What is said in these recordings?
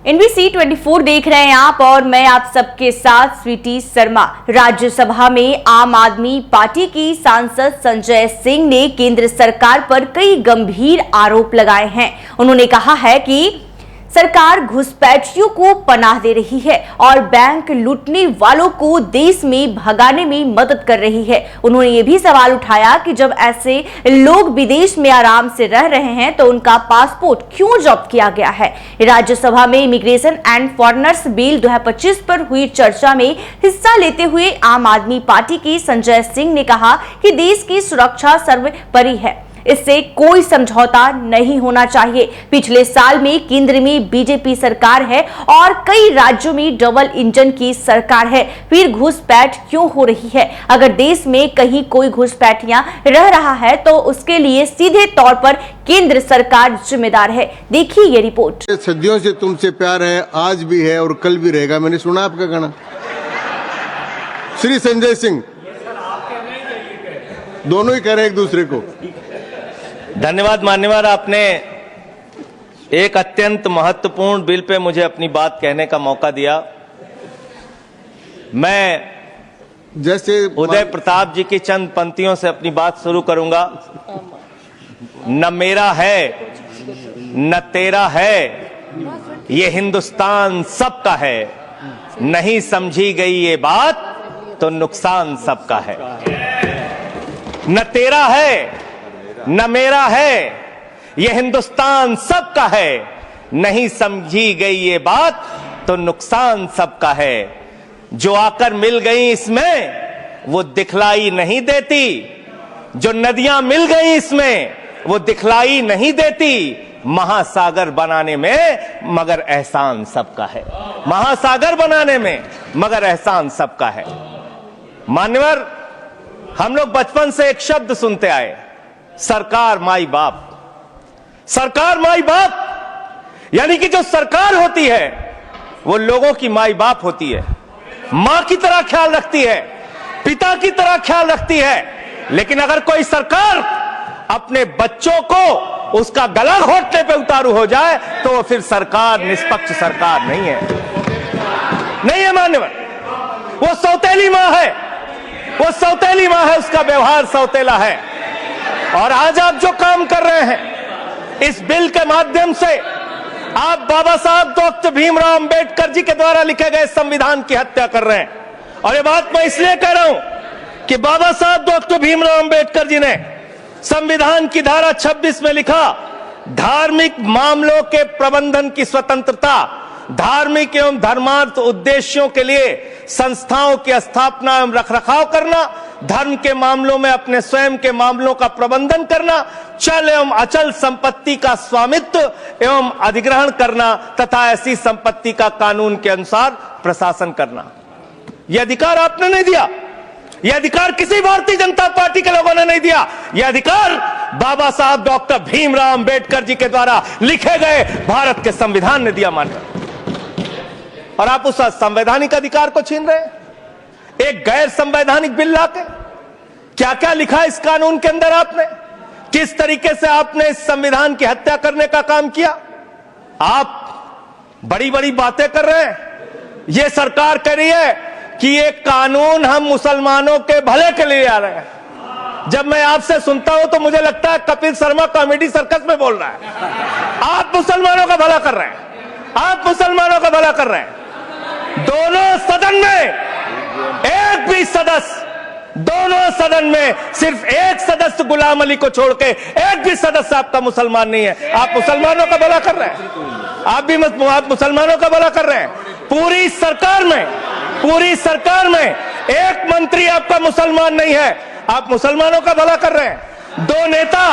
NBC 24 देख रहे हैं आप और मैं आप सबके साथ स्वीटी शर्मा। राज्यसभा में आम आदमी पार्टी की सांसद संजय सिंह ने केंद्र सरकार पर कई गंभीर आरोप लगाए हैं। उन्होंने कहा है कि सरकार घुसपैठियों को पनाह दे रही है और बैंक लूटने वालों को देश में भगाने में मदद कर रही है। उन्होंने ये भी सवाल उठाया कि जब ऐसे लोग विदेश में आराम से रह रहे हैं तो उनका पासपोर्ट क्यों जब्त किया गया है। राज्यसभा में इमिग्रेशन एंड फॉरेनर्स बिल 2025 पर हुई चर्चा में हिस्सा लेते हुए आम आदमी पार्टी के संजय सिंह ने कहा कि देश की सुरक्षा सर्वोपरि है, इससे कोई समझौता नहीं होना चाहिए। पिछले साल में केंद्र में बीजेपी सरकार है और कई राज्यों में डबल इंजन की सरकार है, फिर घुसपैठ क्यों हो रही है। अगर देश में कहीं कोई घुसपैठिया रह रहा है तो उसके लिए सीधे तौर पर केंद्र सरकार जिम्मेदार है। देखिए ये रिपोर्ट। सदियों से तुमसे प्यार है, आज भी है और कल भी रहेगा। मैंने सुना आपका गाना। श्री संजय सिंह दोनों ही कह रहे हैं एक दूसरे को। धन्यवाद मान्यवर, आपने एक अत्यंत महत्वपूर्ण बिल पे मुझे अपनी बात कहने का मौका दिया। मैं जैसे उदय प्रताप जी की चंद पंक्तियों से अपनी बात शुरू करूंगा। न मेरा है न तेरा है, ये हिंदुस्तान सबका है, नहीं समझी गई ये बात तो नुकसान सबका है। न तेरा है न मेरा है, ये हिंदुस्तान सबका है, नहीं समझी गई ये बात तो नुकसान सबका है। जो आकर मिल गई इसमें वो दिखलाई नहीं देती, जो नदियां मिल गई इसमें वो दिखलाई नहीं देती। महासागर बनाने में मगर एहसान सबका है, महासागर बनाने में मगर एहसान सबका है। मान्यवर, हम लोग बचपन से एक शब्द सुनते आए, सरकार माई बाप। सरकार माई बाप यानी कि जो सरकार होती है वो लोगों की माई बाप होती है, मां की तरह ख्याल रखती है, पिता की तरह ख्याल रखती है। लेकिन अगर कोई सरकार अपने बच्चों को उसका गला घोटने पे उतारू हो जाए तो वो फिर सरकार निष्पक्ष सरकार नहीं है, नहीं है मान्यवर। वो सौतेली मां है, वो सौतेली मां है, उसका व्यवहार सौतेला है। और आज आप जो काम कर रहे हैं इस बिल के माध्यम से, आप बाबा साहब डॉक्टर भीमराव अंबेडकर जी के द्वारा लिखे गए संविधान की हत्या कर रहे हैं। और ये बात मैं इसलिए कह रहा हूं कि बाबा साहब डॉक्टर भीमराव अंबेडकर जी ने संविधान की धारा 26 में लिखा, धार्मिक मामलों के प्रबंधन की स्वतंत्रता, धार्मिक एवं धर्मार्थ उद्देश्यों के लिए संस्थाओं की स्थापना एवं रखरखाव करना, धर्म के मामलों में अपने स्वयं के मामलों का प्रबंधन करना, चल एवं अचल संपत्ति का स्वामित्व एवं अधिग्रहण करना तथा ऐसी संपत्ति का कानून के अनुसार प्रशासन करना। यह अधिकार आपने नहीं दिया, यह अधिकार किसी भारतीय जनता पार्टी के लोगों ने नहीं दिया। यह अधिकार बाबा साहब डॉक्टर भीमराव अंबेडकर जी के द्वारा लिखे गए भारत के संविधान ने दिया। मान्य, और आप उस संवैधानिक अधिकार को छीन रहे हैं एक गैर संवैधानिक बिल लाके। क्या क्या लिखा इस कानून के अंदर आपने, किस तरीके से आपने इस संविधान की हत्या करने का काम किया। आप बड़ी बड़ी बातें कर रहे हैं। यह सरकार कह रही है कि ये कानून हम मुसलमानों के भले के लिए आ रहे हैं। जब मैं आपसे सुनता हूं तो मुझे लगता है कपिल शर्मा कॉमेडी सर्कस में बोल रहा है। आप मुसलमानों का भला कर रहे हैं, आप मुसलमानों का भला कर रहे हैं। दोनों सदन में एक भी सदस्य, दोनों सदन में सिर्फ एक सदस्य गुलाम अली को छोड़ के एक भी सदस्य आपका मुसलमान नहीं है। आप मुसलमानों का भला कर रहे हैं, आप मुसलमानों का भला कर रहे हैं। पूरी सरकार में एक मंत्री आपका मुसलमान नहीं है, आप मुसलमानों का भला कर रहे हैं। दो नेता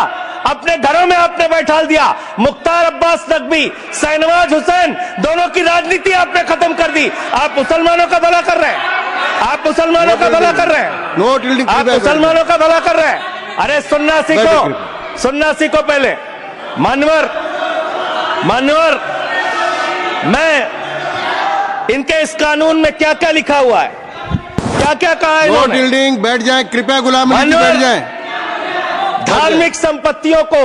अपने घरों में आपने बैठा दिया, मुख्तार अब्बास नकवी, शाहनवाज हुसैन, दोनों की राजनीति आपने खत्म कर दी। आप मुसलमानों का भला कर रहे हैं, आप मुसलमानों का भला कर रहे हैं, आप मुसलमानों का भला कर रहे हैं। अरे सुनना सीखो, सुनना सीखो पहले। मान्यवर, मैं इनके इस कानून में क्या क्या लिखा हुआ है, क्या क्या कहा है इन्होंने। बैठ जाएं कृपया, गुलाम अली जी बैठ जाएं। धार्मिक संपत्तियों को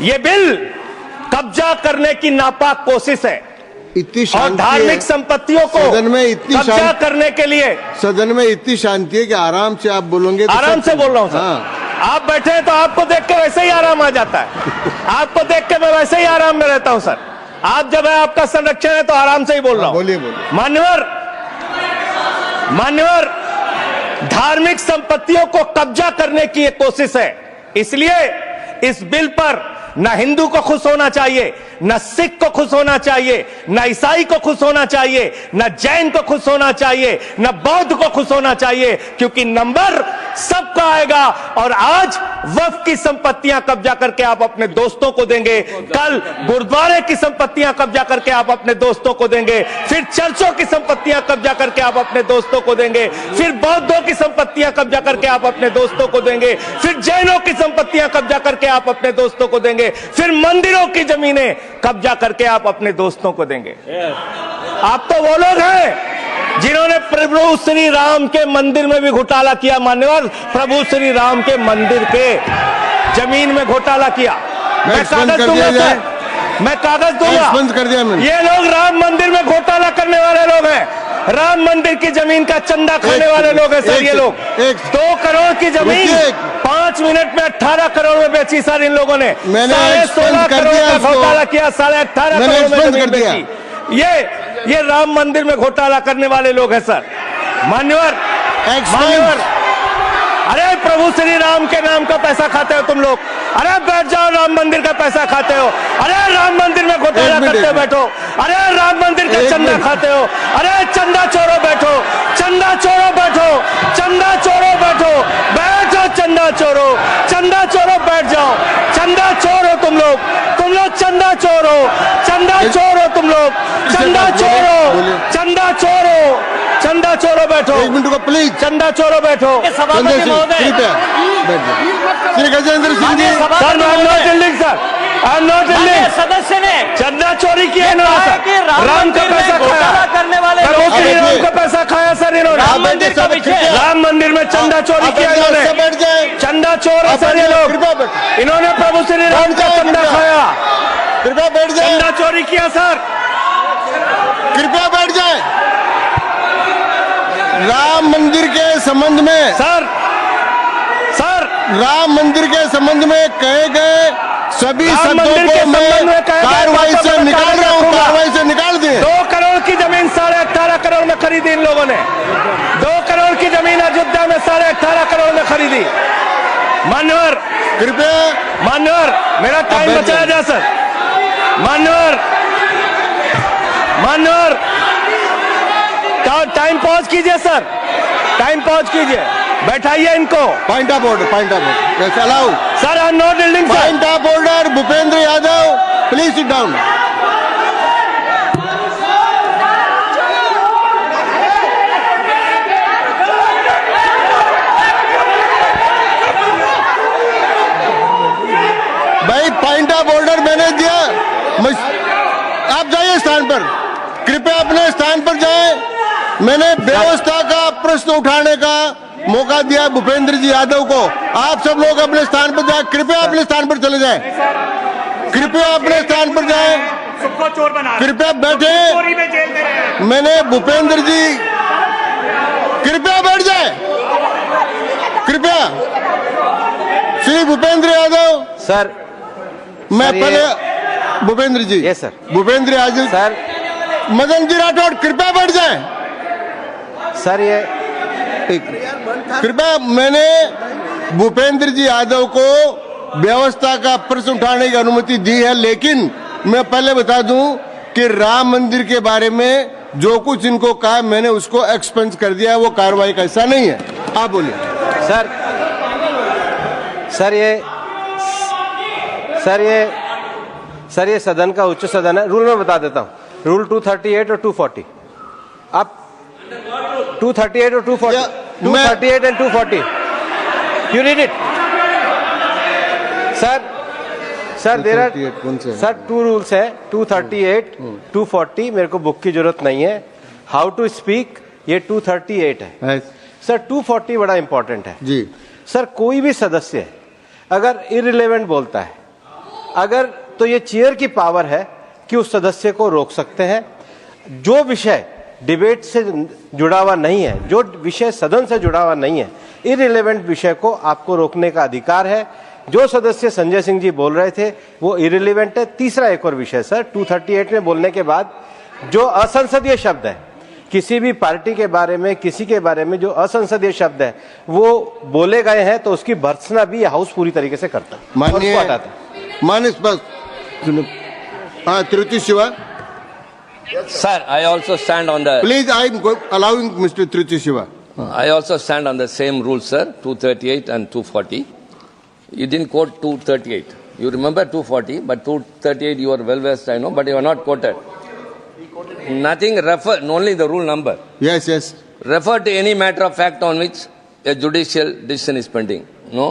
यह बिल कब्जा करने की नापाक कोशिश है। इतनी और शांति धार्मिक है संपत्तियों को सदन में, इतनी कब्जा शांति करने के लिए। सदन में इतनी शांति है कि आराम से आप बोलोगे तो आराम सब- से बोल रहा हूं सर। हाँ। आप बैठे हैं तो आपको देख के वैसे ही आराम आ जाता है। आपको देख के मैं वैसे ही आराम में रहता हूं सर। आप जब है आपका संरक्षण है तो आराम से ही बोल रहा हूं। बोलिए बोलिए। मान्यवर, धार्मिक संपत्तियों को कब्जा करने की एक कोशिश है। इसलिए इस बिल पर न हिंदू को खुश होना चाहिए, न सिख को खुश होना चाहिए, न ईसाई को खुश होना चाहिए, न जैन को खुश होना चाहिए, न बौद्ध को खुश होना चाहिए, क्योंकि नंबर सबका आएगा। और आज वक्फ की संपत्तियां कब्जा करके आप अपने दोस्तों को देंगे, कल गुरुद्वारे की संपत्तियां कब्जा करके आप अपने दोस्तों को देंगे, फिर चर्चों की संपत्तियां कब्जा करके आप अपने दोस्तों को देंगे, फिर बौद्धों की संपत्तियां कब्जा करके आप अपने दोस्तों को देंगे, फिर जैनों की संपत्तियां कब्जा करके आप अपने दोस्तों को देंगे, फिर मंदिरों की जमीनें कब्जा करके आप अपने दोस्तों को देंगे। आप तो वो लोग हैं जिन्होंने प्रभु श्री राम के मंदिर में भी घोटाला किया। मान्यवर, प्रभु श्री राम के मंदिर के जमीन में घोटाला किया। मैं कागज दूंगा सर, मैं कागज दूंगा। बंद कर दिया मैंने। ये लोग राम मंदिर में घोटाला करने वाले लोग हैं। राम मंदिर की जमीन का चंदा खाने वाले लोग हैं सर। ये लोग 2 करोड़ की जमीन 5 मिनट में 18 करोड़ में बेची सर इन लोगों ने। मैंने 16.5 करोड़ का घोटाला किया, 18.5 करोड़ में जमीन बेची। ये राम मंदिर में घोटाला करने वाले लोग हैं सर। मान्यवर, अरे प्रभु श्री राम के नाम का पैसा खाते हो तुम लोग। अरे बैठ जाओ, राम मंदिर का पैसा खाते हो। अरे राम मंदिर में घोटाला करते बैठो। अरे राम मंदिर का चंदा खाते हो। अरे चंदा चोरो बैठो, चंदा चोरो बैठो, चंदा चोरो बैठो, बैठो चंदा चोरो, चंदा चोरो बैठ जाओ। चंदा चोरो तुम लोग चंदा चोरो, चंदा चोरो तुम लोग, चंदा चोरो, चंदा चोरो, चंदा चोरो बैठो। 1 मिनट को प्लीज। चंदा चोरो बैठो। सभापति महोदय Shri Gajendra Singh ji. Sir, I am not yielding sir, I am not yielding. सदस्य ने चंदा चोरी किया इन्होंने सर। राम का पैसा खाया, करने वाले प्रभु श्री राम का पैसा खाया सर इन्होंने। राम मंदिर का विषय, राम मंदिर में चंदा चोरी किया इन्होंने। बैठ जाए, चंदा चोर है सर ये लोग। इन्होंने प्रभु श्री राम का चंदा खाया, कृपया बैठ जाए, चंदा चोरी किया सर। कृपया बैठ जाए। राम मंदिर के संबंध में सर राम मंदिर के संबंध में कहे गए सभी राम शब्दों मंदिर के को मैं संबंध में कहे गए कार्रवाई बातों से को निकाल रहा हूँ, रखूंगा। कार्रवाई से निकाल दें। 2 करोड़ की जमीन 18.5 करोड़ में खरीदी इन लोगों ने। 2 करोड़ की जमीन अयोध्या में 18.5 करोड़ में खरीदी। मान्यवर, कृपया मेरा टाइम बचाया जा सर। मान्यवर, टाइम पॉज कीजिए सर, टाइम पॉज कीजिए। बैठाइए इनको। Point of order allow sir, I am not yielding sir. Point of order Bhupendra Yadav, please sit down. भाई पॉइंट ऑफ ऑर्डर मैंने दिया। आप जाइए स्थान पर, कृपया अपने स्थान पर जाएं। मैंने व्यवस्था का प्रश्न उठाने का मौका दिया भूपेंद्र जी यादव को। आप सब लोग अपने स्थान पर जाएं, कृपया अपने स्थान पर चले जाएं, कृपया अपने स्थान पर जाएं, कृपया बैठे। मैंने भूपेंद्र जी, कृपया बैठ जाए, कृपया। श्री भूपेंद्र यादव सर, मैं पहले Bhupendra ji, yes sir, Bhupendra Yadav sir, Madan ji Rathore कृपया बैठ जाएं। सर ये कृपया, मैंने भूपेंद्र जी यादव को व्यवस्था का प्रश्न उठाने की अनुमति दी है, लेकिन मैं पहले बता दूं कि राम मंदिर के बारे में जो कुछ इनको कहा मैंने उसको एक्सपेंस कर दिया है, वो कार्रवाई का हिस्सा नहीं है। आप बोलिए सर ये सदन का उच्च सदन है। रूल में बता देता हूँ, रूल 238 और 240। आप 238 और 240, 238 and 240, you read it sir. There are sir 2 rules है, 238, 240। मेरे को बुक की जरूरत नहीं है। हाउ टू स्पीक ये 238 है सर। 240 बड़ा इंपॉर्टेंट है जी सर। कोई भी सदस्य अगर इररिलेवेंट बोलता है, अगर तो ये चेयर की पावर है कि उस सदस्य को रोक सकते हैं जो विषय डिबेट से जुड़ा हुआ नहीं है, जो विषय सदन से जुड़ा हुआ नहीं है, इररिलेवेंट विषय को आपको रोकने का अधिकार है। जो सदस्य संजय सिंह जी बोल रहे थे वो इररिलेवेंट है। तीसरा एक और विषय सर, 238 में बोलने के बाद जो असंसदीय शब्द है, किसी भी पार्टी के बारे में, किसी के बारे में जो असंसदीय शब्द है वो बोले गए हैं तो उसकी भर्त्सना भी हाउस पूरी तरीके से करता है, माननीय Tiruchi Shiva. Sir, I also stand on the. Please, I am allowing Mr. Tiruchi Shiva. I also stand on the same rule, sir. 238 and 240. You didn't quote 238. You remember 240, but 238 you are well versed, I know, but you are not quoted. Nothing refer, only the rule number. Yes, yes. Refer to any matter of fact on which a judicial decision is pending. No.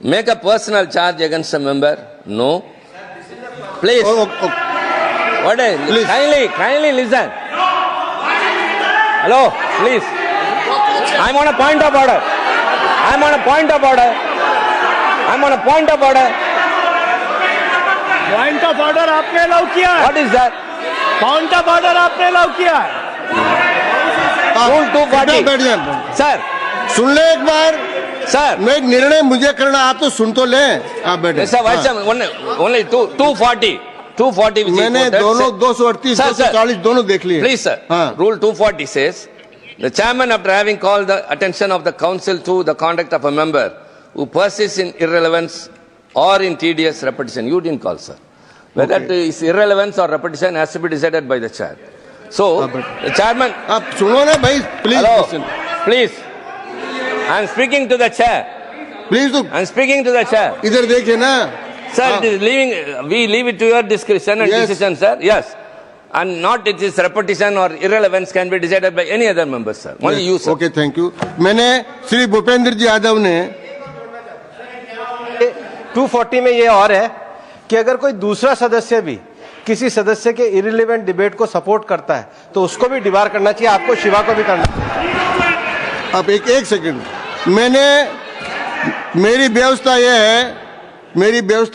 Make a personal charge against a member. No. Please. What is? Please. Kindly listen. Hello, please. I'm on a point of order. I'm on a point of order. I'm on a point of order. Point of order आपने allow किया है। What is that? Point of order आपने allow किया है। Rule 240. बैठ जाए। Sir, सुन ले एक बार। sir. मैं निर्णय मुझे करना, आप तो सुन तो लें। आप बैठे। Mr. Vice Chairman, only 240. 240 which मैंने is quoted, दोनों say- 238, Sir, sir. 240 दोनों देख लिए। Please, sir. हाँ। Rule 240 says, the chairman, after having called the attention of the council to the conduct of a member who persists in irrelevance or in tedious repetition, you didn't call, sir. Whether it is irrelevance or repetition has to be decided by the chair. So, the chairman. आप सुनो ना भाई, please. Hello, please. I am speaking to the chair. Please तो I am speaking to the chair. इधर देखिए ना। Sir, हाँ। it is leaving, we leave it to your discretion and Yes. decision, sir. Yes. And not it is repetition or irrelevance can be decided by any other member, sir. Only you, sir. Okay, thank you. मैंने श्री भूपेंद्र जी यादव ने 240 में ये और है कि अगर कोई दूसरा सदस्य भी किसी सदस्य के इररिलेवेंट डिबेट को सपोर्ट करता है तो उसको भी डिबार करना चाहिए, आपको शिवा को भी करना चाहिए। आप एक सेकंड। मेरी व्यवस्था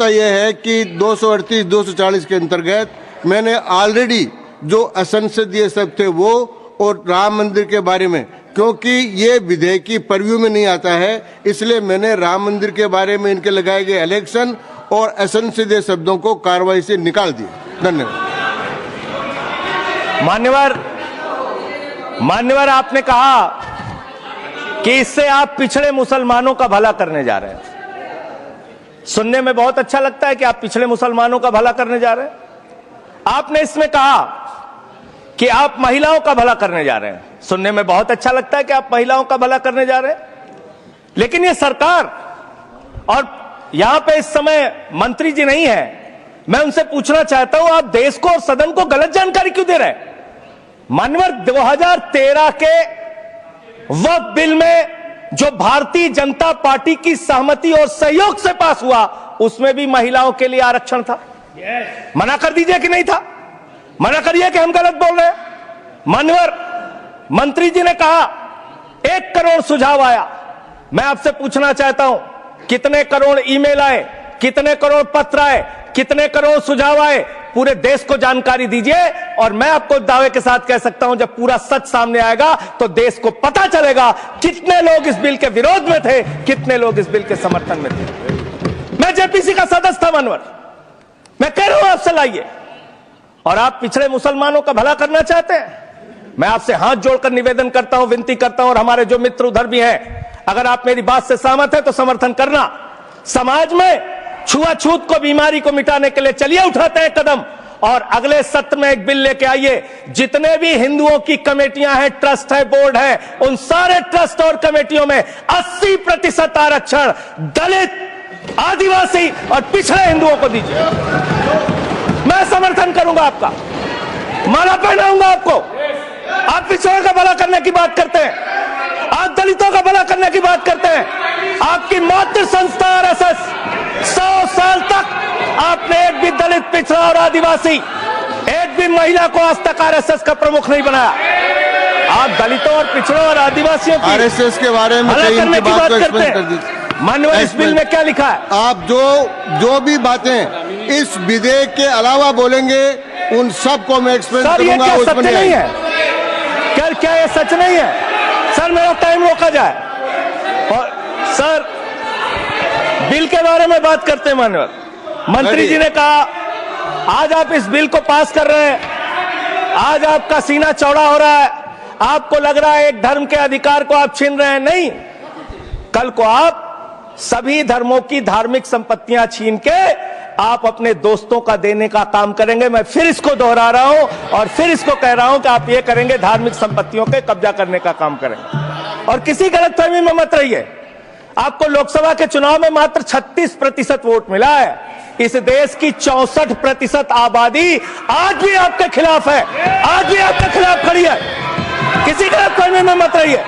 यह है कि 238, 240 के अंतर्गत मैंने ऑलरेडी जो असंसदीय शब्द थे वो और राम मंदिर के बारे में, क्योंकि ये विधेयक की परव्यू में नहीं आता है, इसलिए मैंने राम मंदिर के बारे में इनके लगाए गए इलेक्शन और असंसदीय शब्दों को कार्रवाई से निकाल दिया। धन्यवाद। मान्यवर, आपने कहा कि इससे आप पिछड़े मुसलमानों का भला करने जा रहे हैं। सुनने में बहुत अच्छा लगता है कि आप पिछड़े मुसलमानों का भला करने जा रहे हैं। आपने इसमें कहा कि आप महिलाओं का भला करने जा रहे हैं। सुनने में बहुत अच्छा लगता है कि आप महिलाओं का भला करने जा रहे हैं, लेकिन ये सरकार और यहां पे इस समय मंत्री जी नहीं है, मैं उनसे पूछना चाहता हूं, आप देश को और सदन को गलत जानकारी क्यों दे रहे हैं? मानवर, 2013 के वक्फ बिल में जो भारतीय जनता पार्टी की सहमति और सहयोग से पास हुआ, उसमें भी महिलाओं के लिए आरक्षण था। मना कर दीजिए कि नहीं था? मना करिए कि हम गलत बोल रहे हैं। मानवर, मंत्री जी ने कहा 1 करोड़ सुझाव आया। मैं आपसे पूछना चाहता हूं, कितने करोड़ ईमेल आए, कितने करोड़ पत्र आए, कितने करोड़ सुझाव आए? पूरे देश को जानकारी दीजिए और मैं आपको दावे के साथ कह सकता हूं, जब पूरा सच सामने आएगा तो देश को पता चलेगा कितने लोग इस बिल के विरोध में थे, कितने लोग इस बिल के समर्थन में थे। मैं जेपीसी का सदस्य था मानवर, मैं कह रहा हूं आपसे लाइए। और आप पिछड़े मुसलमानों का भला करना चाहते हैं? मैं आपसे हाथ जोड़कर निवेदन करता हूं, विनती करता हूं, और हमारे जो मित्र उधर भी हैं, अगर आप मेरी बात से सहमत हैं तो समर्थन करना। समाज में छुआछूत को, बीमारी को मिटाने के लिए चलिए उठाते हैं कदम, और अगले सत्र में एक बिल लेके आइए। जितने भी हिंदुओं की कमेटियां हैं, ट्रस्ट है, बोर्ड है, उन सारे ट्रस्ट और कमेटियों में 80% आरक्षण दलित, आदिवासी और पिछड़े हिंदुओं को दीजिए। मैं समर्थन करूंगा आपका, माला पहनाऊंगा आपको। आप पिछड़ों का भला करने की बात करते हैं, आप दलितों का भला करने की बात करते हैं। आपकी मातृ संस्था आरएसएस 100 साल तक आपने एक भी दलित, पिछड़ा और आदिवासी, एक भी महिला को आज तक आरएसएस का प्रमुख नहीं बनाया। आप दलितों और पिछड़ों और आदिवासियों की आरएसएस के बारे में भला करने की बात करते कर हैं। दीजिए। माननीय, इस बिल में क्या लिखा है? आप जो भी बातें इस विधेयक के अलावा बोलेंगे उन सबको मैं एक्सप्लेन सर ये करूंगा। क्या उसमें सच नहीं है? क्या ये सच नहीं है? सर मेरा टाइम रोका जाए। और सर बिल के बारे में बात करते हैं माननीय मंत्री जी ने कहा आज आप इस बिल को पास कर रहे हैं, आज आपका सीना चौड़ा हो रहा है, आपको लग रहा है एक धर्म के अधिकार को आप छीन रहे हैं। नहीं, कल को आप सभी धर्मों की धार्मिक संपत्तियां छीन के आप अपने दोस्तों का देने का काम करेंगे। मैं फिर इसको दोहरा रहा हूं और फिर इसको कह रहा हूं कि आप ये करेंगे, धार्मिक संपत्तियों के कब्जा करने का काम करेंगे। और किसी गलतफहमी में मत रहिए, आपको लोकसभा के चुनाव में मात्र 36% वोट मिला है। इस देश की 64% आबादी आज भी आपके खिलाफ है, आज भी आपके खिलाफ खड़ी है। किसी गलतफहमी में मत रहिए।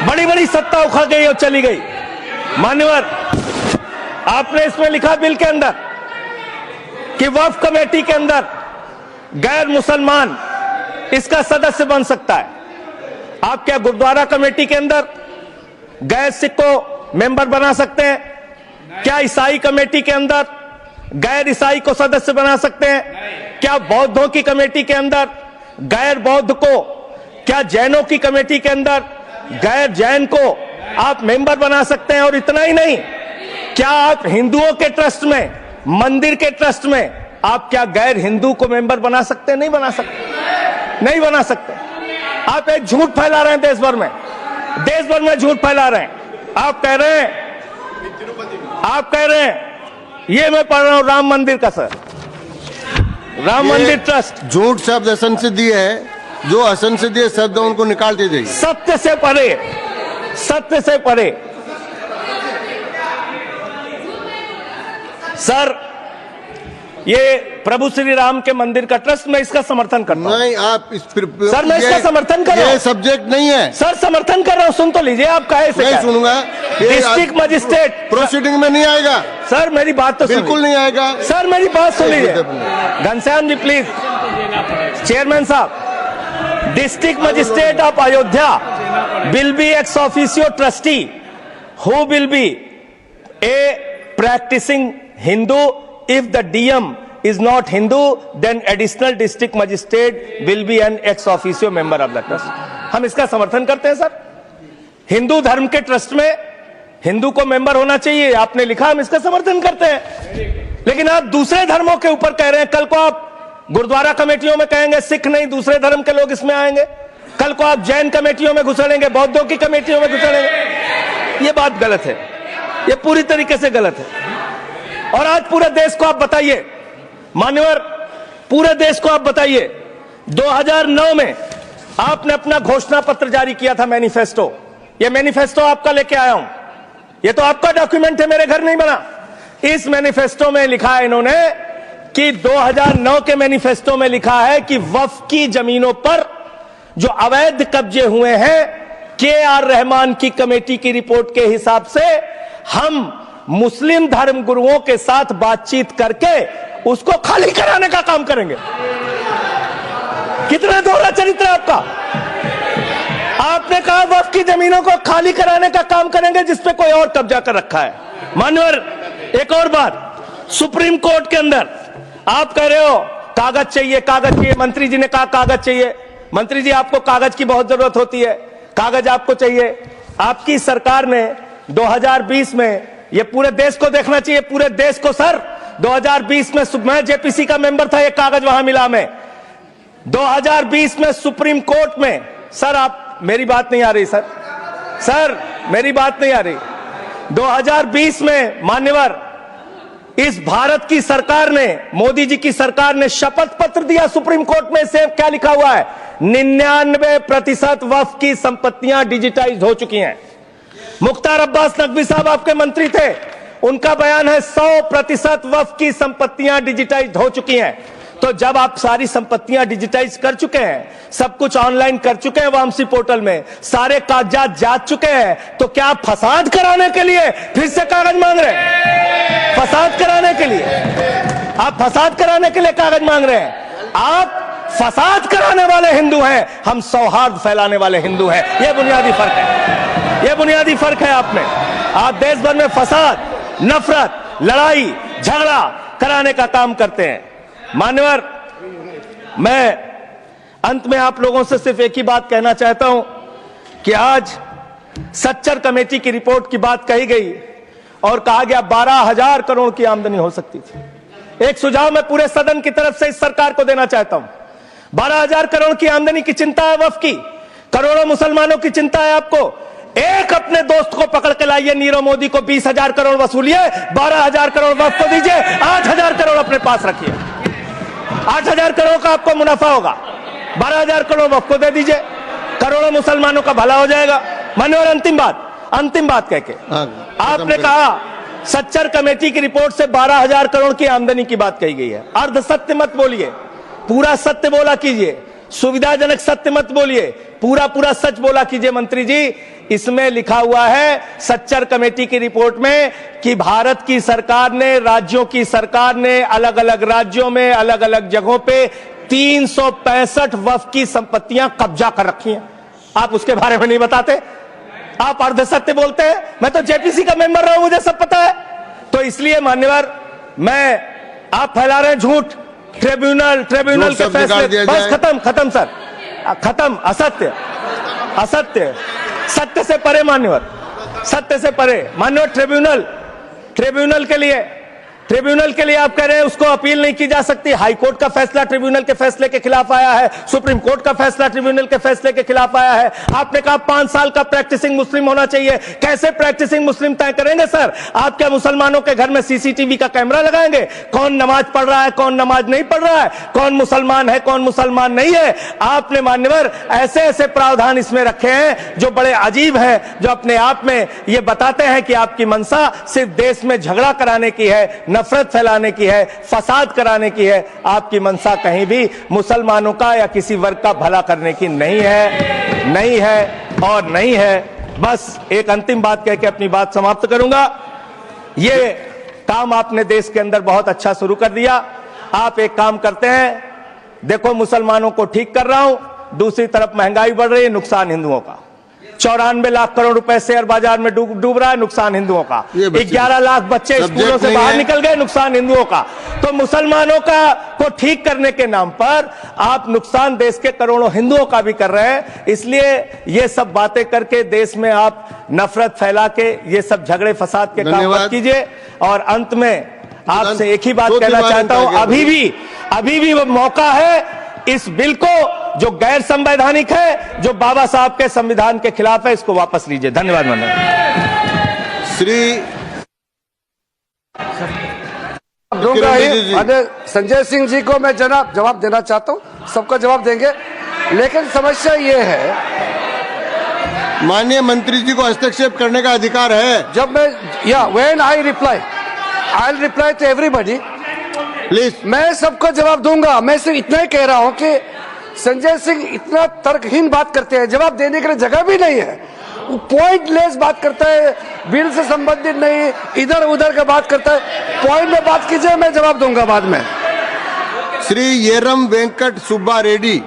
बड़ी बड़ी सत्ता उखड़ गई और चली गई। मान्यवर, आपने इसमें लिखा बिल के अंदर कि वक्फ कमेटी के अंदर गैर मुसलमान इसका सदस्य बन सकता है। आप क्या गुरुद्वारा कमेटी के अंदर गैर सिख को मेंबर बना सकते हैं? क्या ईसाई कमेटी के अंदर गैर ईसाई को सदस्य बना सकते हैं? क्या बौद्धों की कमेटी के अंदर गैर बौद्ध को, क्या जैनों की कमेटी के अंदर गैर जैन को आप मेंबर बना सकते हैं? और इतना ही नहीं, क्या आप हिंदुओं के ट्रस्ट में, मंदिर के ट्रस्ट में आप क्या गैर हिंदू को मेंबर बना सकते हैं? नहीं बना सकते, नहीं बना सकते। आप एक झूठ फैला रहे हैं देश भर में, देश भर में झूठ फैला रहे हैं। आप कह रहे हैं ये मैं पढ़ रहा हूं राम मंदिर का, सर राम मंदिर ट्रस्ट झूठ शब्द असंसदीय है, जो असंसदीय शब्द है उनको निकाल दीजिए। सत्य से परे, सत्य से परे। सर ये प्रभु श्री राम के मंदिर का ट्रस्ट, मैं इसका समर्थन करता हूं। नहीं, आप इस सर मैं इसका समर्थन कर रहा हूं। ये सब्जेक्ट नहीं है सर, समर्थन कर रहा हूं, सुन तो लीजिए। आप कहे से नहीं सुनूंगा। डिस्ट्रिक्ट मजिस्ट्रेट प्रोसीडिंग में नहीं आएगा सर, मेरी बात तो बिल्कुल नहीं आएगा सर, मेरी बात सुन लीजिए। घनश्याम जी प्लीज, चेयरमैन साहब, district magistrate of Ayodhya will be ex officio trustee who will be a practising Hindu. If the DM is not Hindu, then additional district magistrate will be an ex officio member of the trust. हम इसका समर्थन करते हैं sir. Hindu धर्म के trust में हिंदू को member होना चाहिए, आपने लिखा, हम इसका समर्थन करते हैं। लेकिन आप दूसरे धर्मों के ऊपर कह रहे हैं। कल को आप गुरुद्वारा कमेटियों में कहेंगे सिख नहीं, दूसरे धर्म के लोग इसमें आएंगे। कल को आप जैन कमेटियों में घुसड़ेंगे, बौद्धों की कमेटियों में घुसड़ेंगे। ये बात गलत है, ये पूरी तरीके से गलत है। और आज पूरे देश को आप बताइए, मान्यवर, पूरे देश को आप बताइए, 2009 में आपने अपना घोषणा पत्र जारी किया था, मैनिफेस्टो। ये मैनिफेस्टो आपका लेके आया हूं, ये तो आपका डॉक्यूमेंट है, मेरे घर नहीं बना। इस मैनिफेस्टो में लिखा है इन्होंने कि 2009 के मैनिफेस्टो में लिखा है कि वक्फ की जमीनों पर जो अवैध कब्जे हुए हैं, के.आर. रहमान की कमेटी की रिपोर्ट के हिसाब से हम मुस्लिम धर्म गुरुओं के साथ बातचीत करके उसको खाली कराने का काम करेंगे। कितना दोहरा चरित्र है आपका। आपने कहा वक्फ की जमीनों को खाली कराने का काम करेंगे जिसपे कोई और कब्जा कर रखा है। मान्यवर, एक और बात, सुप्रीम कोर्ट के अंदर आप कह रहे हो कागज चाहिए, कागज चाहिए। मंत्री जी ने कहा कागज चाहिए। मंत्री जी, आपको कागज की बहुत जरूरत होती है, कागज आपको चाहिए। आपकी सरकार ने 2020 में, ये पूरे देश को देखना चाहिए, पूरे देश को सर, 2020 में मैं जेपीसी का मेंबर था, एक कागज वहां मिला मैं 2020 में सुप्रीम कोर्ट में। सर आप, मेरी बात नहीं आ रही सर, सर मेरी बात नहीं आ रही। 2020 में मान्यवर, इस भारत की सरकार ने, मोदी जी की सरकार ने शपथ पत्र दिया सुप्रीम कोर्ट में। से क्या लिखा हुआ है? 99% वक्फ की संपत्तियां डिजिटाइज हो चुकी हैं। मुख्तार अब्बास नकवी साहब आपके मंत्री थे, उनका बयान है 100% वक्फ की संपत्तियां डिजिटाइज हो चुकी हैं। तो जब आप सारी संपत्तियां डिजिटाइज कर चुके हैं, सब कुछ ऑनलाइन कर चुके हैं वामसी पोर्टल में, सारे कागजात जांच चुके हैं, तो क्या आप फसाद कराने के लिए फिर से कागज मांग रहे हैं? फसाद कराने के लिए, आप फसाद कराने के लिए कागज मांग रहे हैं। आप फसाद कराने वाले हिंदू हैं, हम सौहार्द फैलाने वाले हिंदू हैं। यह बुनियादी फर्क है, यह बुनियादी फर्क है। आप देश भर में फसाद, नफरत, लड़ाई, झगड़ा कराने का काम करते हैं। मान्यवर, मैं अंत में आप लोगों से सिर्फ एक ही बात कहना चाहता हूं कि आज सच्चर कमेटी की रिपोर्ट की बात कही गई और कहा गया 12,000 करोड़ की आमदनी हो सकती थी। एक सुझाव मैं पूरे सदन की तरफ से इस सरकार को देना चाहता हूं। 12,000 करोड़ की आमदनी की चिंता है वफ की, करोड़ों मुसलमानों की चिंता है आपको। एक अपने दोस्त को पकड़ के लाइए, नीरव मोदी को 20,000 करोड़ वसूलिए, 12,000 करोड़ वफ को दीजिए, 8,000 करोड़ अपने पास रखिए। 8,000 करोड़ का आपको मुनाफा होगा, 12,000 करोड़ वफ को दे दीजिए, करोड़ों मुसलमानों का भला हो जाएगा। मान्यवर, अंतिम बात कह के आपने कहा सच्चर कमेटी की रिपोर्ट से 12,000 करोड़ की आमदनी की बात कही गई है। अर्ध सत्य मत बोलिए, पूरा सत्य बोला कीजिए। सुविधाजनक सत्य मत बोलिए, पूरा सच बोला कीजिए। मंत्री जी, इसमें लिखा हुआ है सच्चर कमेटी की रिपोर्ट में कि भारत की सरकार ने, राज्यों की सरकार ने अलग अलग राज्यों में अलग अलग जगहों पे 365 वफ की संपत्तियां कब्जा कर रखी हैं। आप उसके बारे में नहीं बताते, आप अर्ध सत्य बोलते हैं। मैं तो जेपीसी का मेंबर रहा हूं, मुझे सब पता है। तो इसलिए मान्यवर, आप फैला रहे हैं झूठ, ट्रिब्यूनल के फैसले, बस खत्म सर, खत्म। असत्य, सत्य से परे मान्यवर, सत्य से परे मान्यवर। ट्रिब्यूनल के लिए आप कह रहे हैं उसको अपील नहीं की जा सकती। हाई कोर्ट का फैसला ट्रिब्यूनल के फैसले के खिलाफ आया है, सुप्रीम कोर्ट का फैसला ट्रिब्यूनल के फैसले के खिलाफ आया है। आपने कहा 5 साल का प्रैक्टिसिंग मुस्लिम होना चाहिए। कैसे प्रैक्टिसिंग मुस्लिम तय करेंगे सर? आप क्या मुसलमानों के घर में सीसीटीवी का कैमरा लगाएंगे? कौन नमाज पढ़ रहा है, कौन नमाज नहीं पढ़ रहा है, कौन मुसलमान है, कौन मुसलमान नहीं है? आपने मान्यवर ऐसे प्रावधान इसमें रखे हैं जो बड़े अजीब है, जो अपने आप में ये बताते हैं कि आपकी मंशा सिर्फ देश में झगड़ा कराने की है, नफरत फैलाने की है, फसाद कराने की है। आपकी मंशा कहीं भी मुसलमानों का या किसी वर्ग का भला करने की नहीं है। बस एक अंतिम बात कह के अपनी बात समाप्त करूंगा। ये काम आपने देश के अंदर बहुत अच्छा शुरू कर दिया। आप एक काम करते हैं, देखो मुसलमानों को ठीक कर रहा हूं, दूसरी तरफ महंगाई बढ़ रही है, नुकसान हिंदुओं का। 94 लाख करोड़ रुपए शेयर बाजार में डूब रहा है, नुकसान हिंदुओं का। 11 लाख बच्चे स्कूलों से बाहर निकल गए, नुकसान हिंदुओं का। तो मुसलमानों को ठीक करने के नाम पर आप नुकसान देश के करोड़ों हिंदुओं का भी कर रहे हैं। इसलिए ये सब बातें करके देश में आप नफरत फैला के ये सब झगड़े फसाद के काम मत कीजिए। और अंत में आपसे एक ही बात कहना चाहता हूं, अभी भी वो मौका है इस बिल को जो गैर संवैधानिक है, जो बाबा साहब के संविधान के खिलाफ है, इसको वापस लीजिए। धन्यवाद। संजय सिंह जी को मैं जवाब देना चाहता हूं, सबका जवाब देंगे, लेकिन समस्या ये है, माननीय मंत्री जी को हस्तक्षेप करने का अधिकार है। जब मैं when I reply to everybody, please, मैं सबको जवाब दूंगा। मैं सिर्फ इतना ही कह रहा हूं कि संजय सिंह इतना तर्कहीन बात करते हैं, जवाब देने के लिए जगह भी नहीं है। वो पॉइंटलेस बात करता है, बिल से संबंधित नहीं, इधर उधर का बात करता है। पॉइंट में बात कीजिए, मैं जवाब दूंगा बाद में। श्री येरम वेंकट सुब्बा रेड्डी।